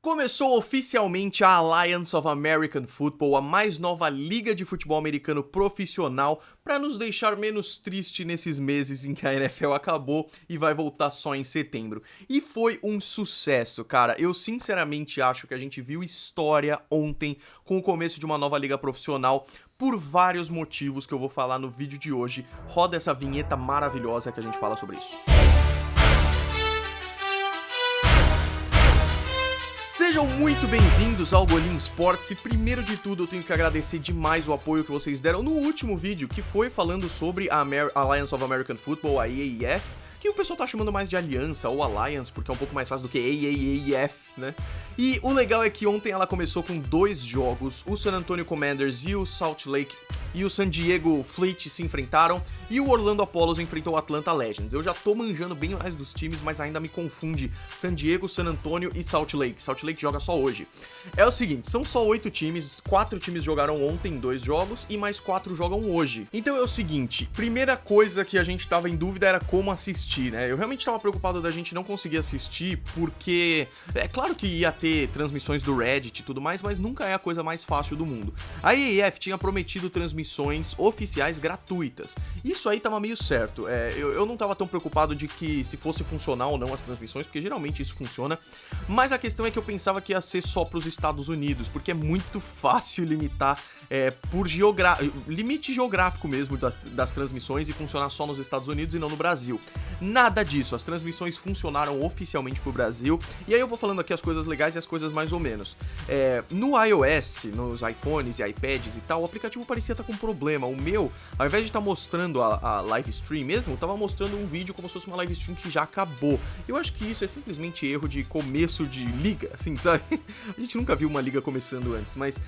Começou oficialmente a Alliance of American Football, a mais nova liga de futebol americano profissional, para nos deixar menos triste nesses meses em que a NFL acabou e vai voltar só em setembro. E foi um sucesso, cara. Eu sinceramente acho que a gente viu história ontem com o começo de uma nova liga profissional, por vários motivos que eu vou falar no vídeo de hoje. Roda essa vinheta maravilhosa que a gente fala sobre isso. Sejam muito bem-vindos ao Golim Sports e primeiro de tudo eu tenho que agradecer demais o apoio que vocês deram no último vídeo, que foi falando sobre a Alliance of American Football, a AAF, que o pessoal tá chamando mais de Aliança ou Alliance, porque é um pouco mais fácil do que AAF, né? E o legal é que ontem ela começou com 2 jogos, o San Antonio Commanders e o Salt Lake e o San Diego Fleet se enfrentaram e o Orlando Apollos enfrentou o Atlanta Legends. Eu já tô manjando bem mais dos times, mas ainda me confunde San Diego, San Antonio e Salt Lake. Salt Lake joga só hoje. É o seguinte, são só 8 times, 4 times jogaram ontem 2 jogos e mais 4 jogam hoje. Então é o seguinte, primeira coisa que a gente tava em dúvida era como assistir, né? Eu realmente tava preocupado da gente não conseguir assistir porque é claro que ia ter transmissões do Reddit e tudo mais, mas nunca é a coisa mais fácil do mundo. A AAF tinha prometido transmissões oficiais gratuitas. Isso aí tava meio certo. Eu não tava tão preocupado de que se fosse funcionar ou não as transmissões, porque geralmente isso funciona, mas a questão é que eu pensava que ia ser só pros Estados Unidos, porque é muito fácil limitar por limite geográfico mesmo das transmissões e funcionar só nos Estados Unidos e não no Brasil. Nada disso, as transmissões funcionaram oficialmente pro Brasil, e aí eu vou falando aqui as coisas legais e as coisas mais ou menos. No iOS, nos iPhones e iPads e tal, o aplicativo parecia estar com problema. O meu, ao invés de estar mostrando a live stream mesmo, tava mostrando um vídeo como se fosse uma live stream que já acabou. Eu acho que isso é simplesmente erro de começo de liga, assim, sabe? A gente nunca viu uma liga começando antes, mas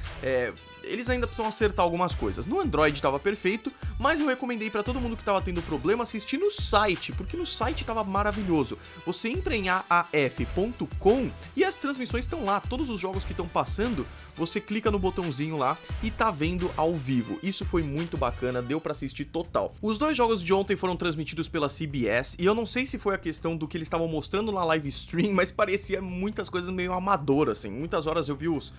eles ainda precisam acertar algumas coisas. No Android tava perfeito, mas eu recomendei pra todo mundo que tava tendo problema assistir no site, porque no site tava maravilhoso. Você entra em aaf.com e as transmissões estão lá, todos os jogos que estão passando, você clica no botãozinho lá e tá vendo ao vivo. Isso foi muito bacana, deu pra assistir total. Os 2 jogos de ontem foram transmitidos pela CBS e eu não sei se foi a questão do que eles estavam mostrando na live stream, mas parecia muitas coisas meio amadoras, assim. Muitas horas eu vi os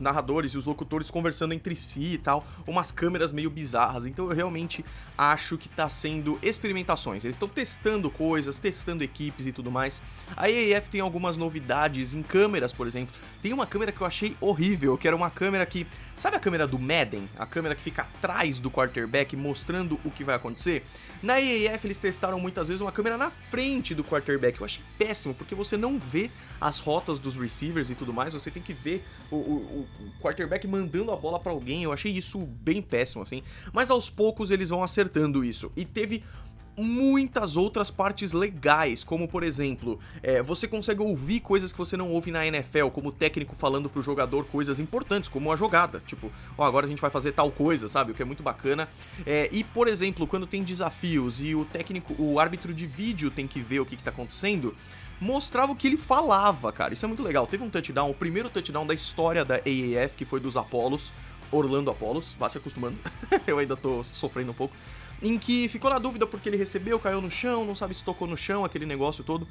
narradores e os locutores conversando entre si e tal, umas câmeras meio bizarras, então eu realmente acho que tá sendo experimentações. Eles estão testando coisas, testando equipes e tudo mais. A AAF tem algumas novidades em câmeras, por exemplo. Tem uma câmera que eu achei horrível, que era uma câmera que... Sabe a câmera do Madden? A câmera que fica atrás do quarterback mostrando o que vai acontecer? Na AAF eles testaram muitas vezes uma câmera na frente do quarterback. Eu achei péssimo, porque você não vê as rotas dos receivers e tudo mais, você tem que ver o quarterback mandando a bola pra alguém. Eu achei isso bem péssimo, assim. Mas aos poucos eles vão acertando isso. E teve muitas outras partes legais, como por exemplo, você consegue ouvir coisas que você não ouve na NFL, como o técnico falando pro jogador coisas importantes, como a jogada, tipo, agora a gente vai fazer tal coisa, sabe, o que é muito bacana. E por exemplo, quando tem desafios e o árbitro de vídeo tem que ver o que tá acontecendo, mostrava o que ele falava, cara, isso é muito legal. Teve um touchdown, o primeiro touchdown da história da AAF, que foi dos Apollos, Orlando Apollos, vá se acostumando, eu ainda tô sofrendo um pouco, em que ficou na dúvida porque ele recebeu, caiu no chão, não sabe se tocou no chão, aquele negócio todo.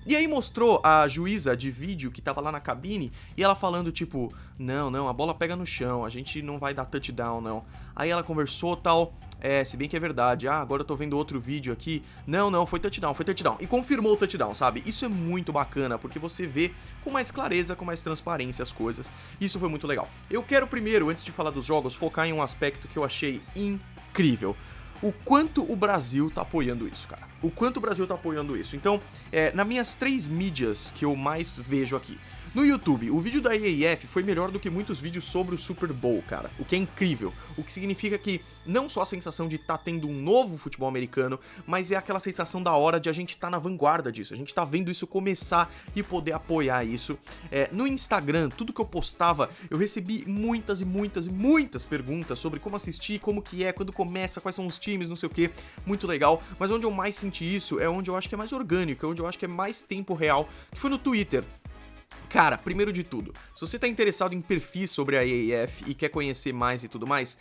E aí mostrou a juíza de vídeo que tava lá na cabine e ela falando tipo, não, a bola pega no chão, a gente não vai dar touchdown, não. Aí ela conversou tal, se bem que é verdade, agora eu tô vendo outro vídeo aqui, não, foi touchdown. E confirmou o touchdown, sabe? Isso é muito bacana, porque você vê com mais clareza, com mais transparência as coisas. Isso foi muito legal. Eu quero primeiro, antes de falar dos jogos, focar em um aspecto que eu achei incrível. O quanto o Brasil tá apoiando isso, cara. O quanto o Brasil tá apoiando isso. Então, nas minhas 3 mídias que eu mais vejo aqui. No YouTube, o vídeo da AAF foi melhor do que muitos vídeos sobre o Super Bowl, cara. O que é incrível. O que significa que não só a sensação de tá tendo um novo futebol americano, mas é aquela sensação da hora de a gente tá na vanguarda disso. A gente tá vendo isso começar e poder apoiar isso. No Instagram, tudo que eu postava, eu recebi muitas e muitas perguntas sobre como assistir, como que é, quando começa, quais são os times, não sei o que. Muito legal. Mas onde eu mais senti isso é onde eu acho que é mais orgânico, é onde eu acho que é mais tempo real, que foi no Twitter. Cara, primeiro de tudo, se você tá interessado em perfis sobre a AAF e quer conhecer mais e tudo mais,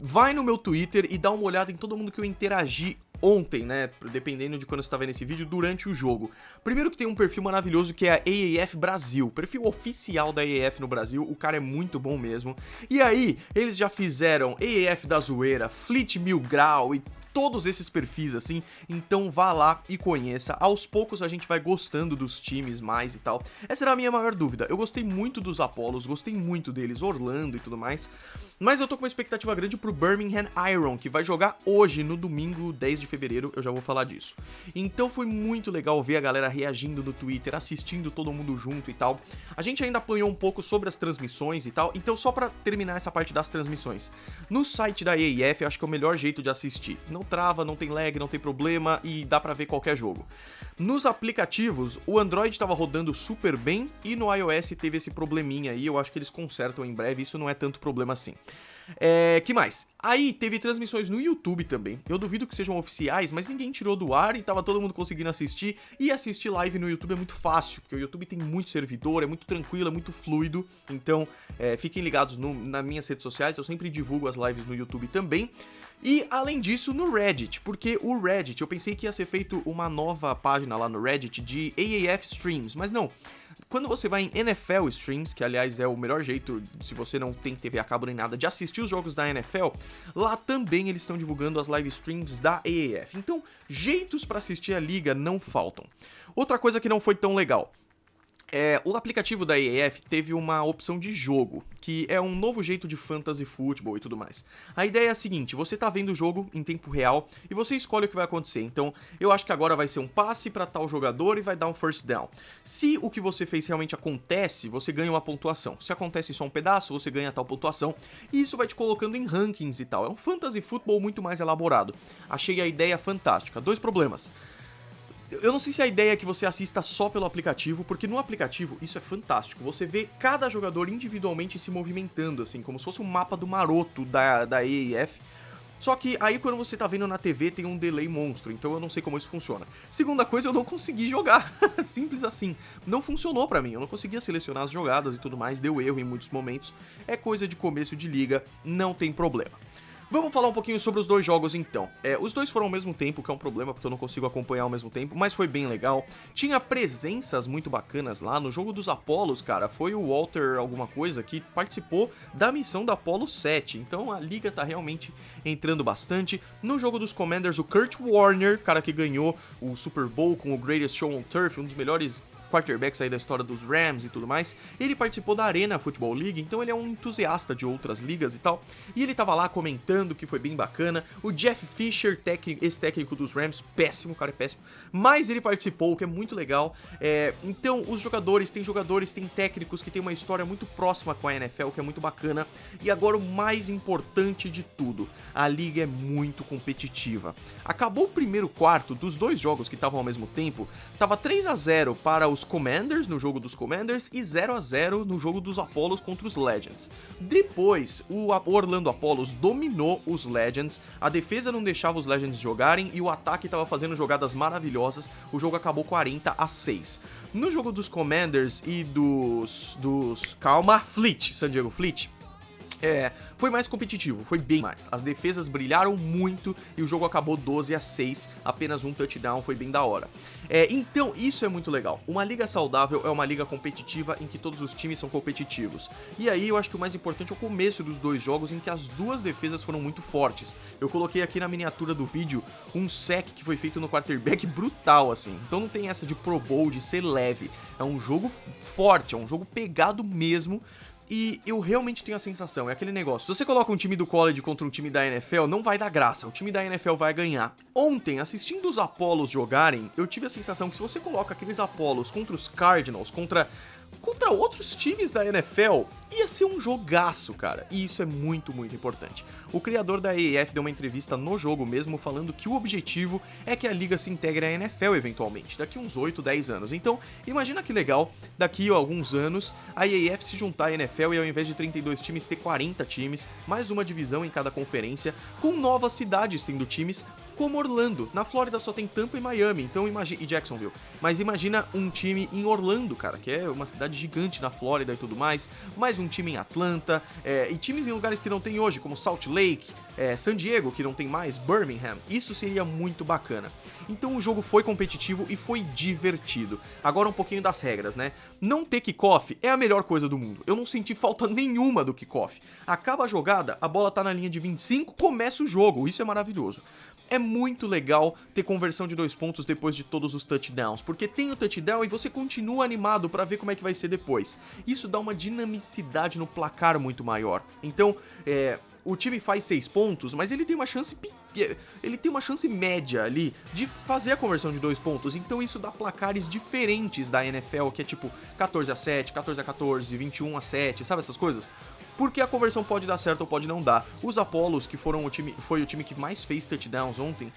vai no meu Twitter e dá uma olhada em todo mundo que eu interagi ontem, né, dependendo de quando você tá vendo esse vídeo, durante o jogo. Primeiro que tem um perfil maravilhoso que é a AAF Brasil, perfil oficial da AAF no Brasil, o cara é muito bom mesmo. E aí, eles já fizeram AAF da Zoeira, Fleet Mil Grau e todos esses perfis assim, então vá lá e conheça. Aos poucos a gente vai gostando dos times mais e tal. Essa era a minha maior dúvida. Eu gostei muito dos Apollos, gostei muito deles, Orlando e tudo mais, mas eu tô com uma expectativa grande pro Birmingham Iron, que vai jogar hoje, no domingo 10 de fevereiro, eu já vou falar disso. Então foi muito legal ver a galera reagindo no Twitter, assistindo todo mundo junto e tal. A gente ainda apanhou um pouco sobre as transmissões e tal, então só pra terminar essa parte das transmissões. No site da AAF, eu acho que é o melhor jeito de assistir. Não trava, não tem lag, não tem problema e dá pra ver qualquer jogo. Nos aplicativos, o Android tava rodando super bem e no iOS teve esse probleminha aí, eu acho que eles consertam em breve, isso não é tanto problema assim. Que mais? Aí teve transmissões no YouTube também. Eu duvido que sejam oficiais, mas ninguém tirou do ar e tava todo mundo conseguindo assistir. E assistir live no YouTube é muito fácil, porque o YouTube tem muito servidor, é muito tranquilo, é muito fluido. Então, fiquem ligados nas minhas redes sociais, eu sempre divulgo as lives no YouTube também. E, além disso, no Reddit, porque o Reddit, eu pensei que ia ser feito uma nova página lá no Reddit de AAF Streams, mas não. Quando você vai em NFL Streams, que aliás é o melhor jeito, se você não tem TV a cabo nem nada, de assistir os jogos da NFL, lá também eles estão divulgando as live streams da AAF. Então, jeitos pra assistir a liga não faltam. Outra coisa que não foi tão legal. O aplicativo da AAF teve uma opção de jogo, que é um novo jeito de fantasy football e tudo mais. A ideia é a seguinte, você tá vendo o jogo em tempo real e você escolhe o que vai acontecer. Então, eu acho que agora vai ser um passe pra tal jogador e vai dar um first down. Se o que você fez realmente acontece, você ganha uma pontuação. Se acontece só um pedaço, você ganha tal pontuação. E isso vai te colocando em rankings e tal. É um fantasy football muito mais elaborado. Achei a ideia fantástica. Dois problemas. Eu não sei se a ideia é que você assista só pelo aplicativo, porque no aplicativo isso é fantástico. Você vê cada jogador individualmente se movimentando, assim, como se fosse um mapa do maroto da AAF. Só que aí quando você tá vendo na TV tem um delay monstro, então eu não sei como isso funciona. Segunda coisa, eu não consegui jogar, simples assim. Não funcionou pra mim, eu não conseguia selecionar as jogadas e tudo mais, deu erro em muitos momentos. É coisa de começo de liga, não tem problema. Vamos falar um pouquinho sobre os dois jogos então. Os dois foram ao mesmo tempo, que é um problema porque eu não consigo acompanhar ao mesmo tempo, mas foi bem legal. Tinha presenças muito bacanas lá. No jogo dos Apollos, cara, foi o Walter alguma coisa que participou da missão da Apollo 7. Então a liga tá realmente entrando bastante. No jogo dos Commanders, o Kurt Warner, cara que ganhou o Super Bowl com o Greatest Show on Turf, um dos melhores quarterbacks aí da história dos Rams e tudo mais, ele participou da Arena Football League, então ele é um entusiasta de outras ligas e tal, e ele tava lá comentando que foi bem bacana. O Jeff Fisher, ex-técnico dos Rams, péssimo, o cara é péssimo, mas ele participou, o que é muito legal. Então os jogadores, tem técnicos que tem uma história muito próxima com a NFL, que é muito bacana. E agora o mais importante de tudo, a liga é muito competitiva. Acabou o primeiro quarto dos dois jogos que estavam ao mesmo tempo, tava 3-0 para os Commanders no jogo dos Commanders e 0-0 no jogo dos Apollos contra os Legends. Depois, o Orlando Apollos dominou os Legends, a defesa não deixava os Legends jogarem e o ataque estava fazendo jogadas maravilhosas. O jogo acabou 40-6. No jogo dos Commanders e San Diego Fleet, foi mais competitivo, foi bem mais. As defesas brilharam muito e o jogo acabou 12-6, apenas um touchdown, foi bem da hora. Então, isso é muito legal. Uma liga saudável é uma liga competitiva em que todos os times são competitivos. E aí eu acho que o mais importante é o começo dos dois jogos em que as duas defesas foram muito fortes. Eu coloquei aqui na miniatura do vídeo um sec que foi feito no quarterback brutal, assim. Então não tem essa de Pro Bowl, de ser leve. É um jogo forte, é um jogo pegado mesmo. E eu realmente tenho a sensação, é aquele negócio, se você coloca um time do college contra um time da NFL, não vai dar graça, o time da NFL vai ganhar. Ontem, assistindo os Apollos jogarem, eu tive a sensação que se você coloca aqueles Apollos contra os Cardinals, contra outros times da NFL, ia ser um jogaço, cara. E isso é muito, muito importante. O criador da AAF deu uma entrevista no jogo mesmo, falando que o objetivo é que a liga se integre à NFL eventualmente, daqui uns 8, 10 anos. Então, imagina que legal, daqui a alguns anos, a AAF se juntar à NFL e ao invés de 32 times, ter 40 times, mais uma divisão em cada conferência, com novas cidades tendo times como Orlando. Na Flórida só tem Tampa e Miami, então e Jacksonville. Mas imagina um time em Orlando, cara, que é uma cidade gigante na Flórida e tudo mais, mais um time em Atlanta, e times em lugares que não tem hoje, como Salt Lake, San Diego, que não tem mais, Birmingham. Isso seria muito bacana. Então o jogo foi competitivo e foi divertido. Agora um pouquinho das regras, né? Não ter kickoff é a melhor coisa do mundo. Eu não senti falta nenhuma do kickoff. Acaba a jogada, a bola tá na linha de 25, começa o jogo. Isso é maravilhoso. É muito legal ter conversão de 2 pontos depois de todos os touchdowns, porque tem o touchdown e você continua animado pra ver como é que vai ser depois. Isso dá uma dinamicidade no placar muito maior. Então, o time faz 6 pontos, mas ele tem uma chance média ali de fazer a conversão de 2 pontos. Então isso dá placares diferentes da NFL, que é tipo 14-7, 14-14, 21-7, sabe essas coisas? Porque a conversão pode dar certo ou pode não dar. Os Apollos, que foi o time que mais fez touchdowns ontem,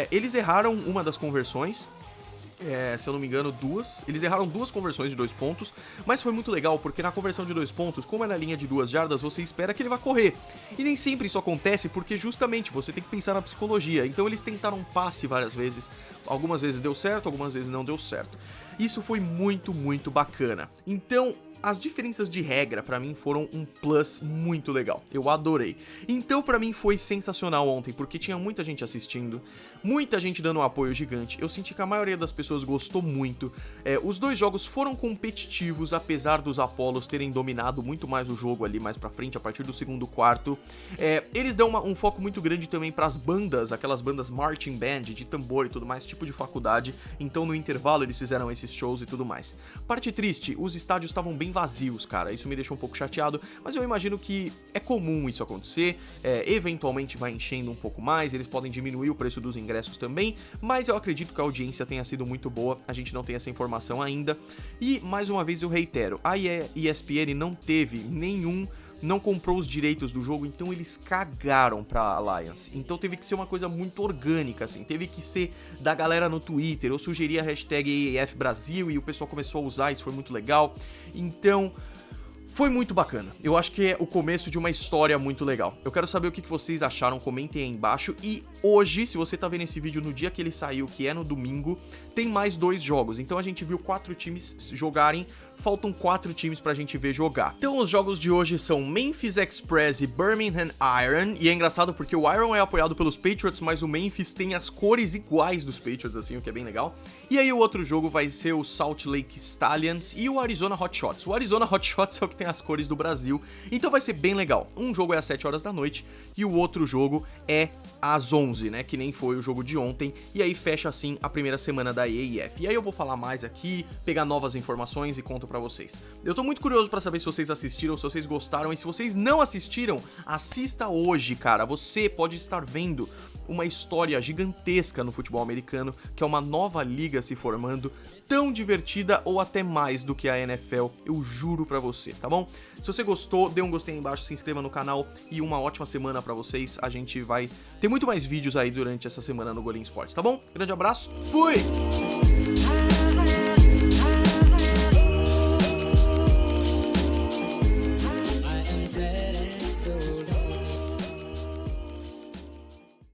eles erraram uma das conversões. Se eu não me engano, eles erraram 2 conversões de 2 pontos, mas foi muito legal, porque na conversão de 2 pontos, como é na linha de 2 jardas, você espera que ele vá correr. E nem sempre isso acontece, porque justamente você tem que pensar na psicologia. Então eles tentaram um passe várias vezes, algumas vezes deu certo, algumas vezes não deu certo. Isso foi muito, muito bacana. Então, as diferenças de regra pra mim foram um plus muito legal, eu adorei. Então pra mim foi sensacional ontem, porque tinha muita gente assistindo, muita gente dando um apoio gigante, eu senti que a maioria das pessoas gostou muito. Os 2 jogos foram competitivos, apesar dos Apollos terem dominado muito mais o jogo ali mais pra frente, a partir do segundo quarto. Eles dão um foco muito grande também pras bandas, aquelas bandas marching band, de tambor e tudo mais, tipo de faculdade, então no intervalo eles fizeram esses shows e tudo mais. Parte triste, os estádios estavam bem vazios, cara, isso me deixou um pouco chateado, mas eu imagino que é comum isso acontecer, eventualmente vai enchendo um pouco mais, eles podem diminuir o preço dos ingressos também, mas eu acredito que a audiência tenha sido muito boa, a gente não tem essa informação ainda, e mais uma vez eu reitero, a ESPN não comprou os direitos do jogo, então eles cagaram pra Alliance. Então teve que ser uma coisa muito orgânica, assim, teve que ser da galera no Twitter. Eu sugeri a hashtag AAF Brasil e o pessoal começou a usar, isso foi muito legal. Então, foi muito bacana. Eu acho que é o começo de uma história muito legal. Eu quero saber o que vocês acharam, comentem aí embaixo. E hoje, se você tá vendo esse vídeo no dia que ele saiu, que é no domingo, tem mais 2 jogos. Então a gente viu 4 times jogarem, faltam 4 times pra gente ver jogar. Então os jogos de hoje são Memphis Express e Birmingham Iron. E é engraçado porque o Iron é apoiado pelos Patriots, mas o Memphis tem as cores iguais dos Patriots, assim, o que é bem legal. E aí o outro jogo vai ser o Salt Lake Stallions e o Arizona Hotshots. O Arizona Hotshots é o que tem as cores do Brasil, então vai ser bem legal. Um jogo é às 7 horas da noite e o outro jogo é às 11, né, que nem foi o jogo de ontem, e aí fecha assim a primeira semana da AAF. E aí eu vou falar mais aqui, pegar novas informações e conto pra vocês. Eu tô muito curioso pra saber se vocês assistiram, se vocês gostaram, e se vocês não assistiram, assista hoje, cara. Você pode estar vendo uma história gigantesca no futebol americano, que é uma nova liga se formando, tão divertida ou até mais do que a NFL, eu juro pra você, tá bom? Se você gostou, dê um gostei aí embaixo, se inscreva no canal e uma ótima semana pra vocês. A gente vai ter muito mais vídeos aí durante essa semana no Golim Esportes, tá bom? Grande abraço, fui!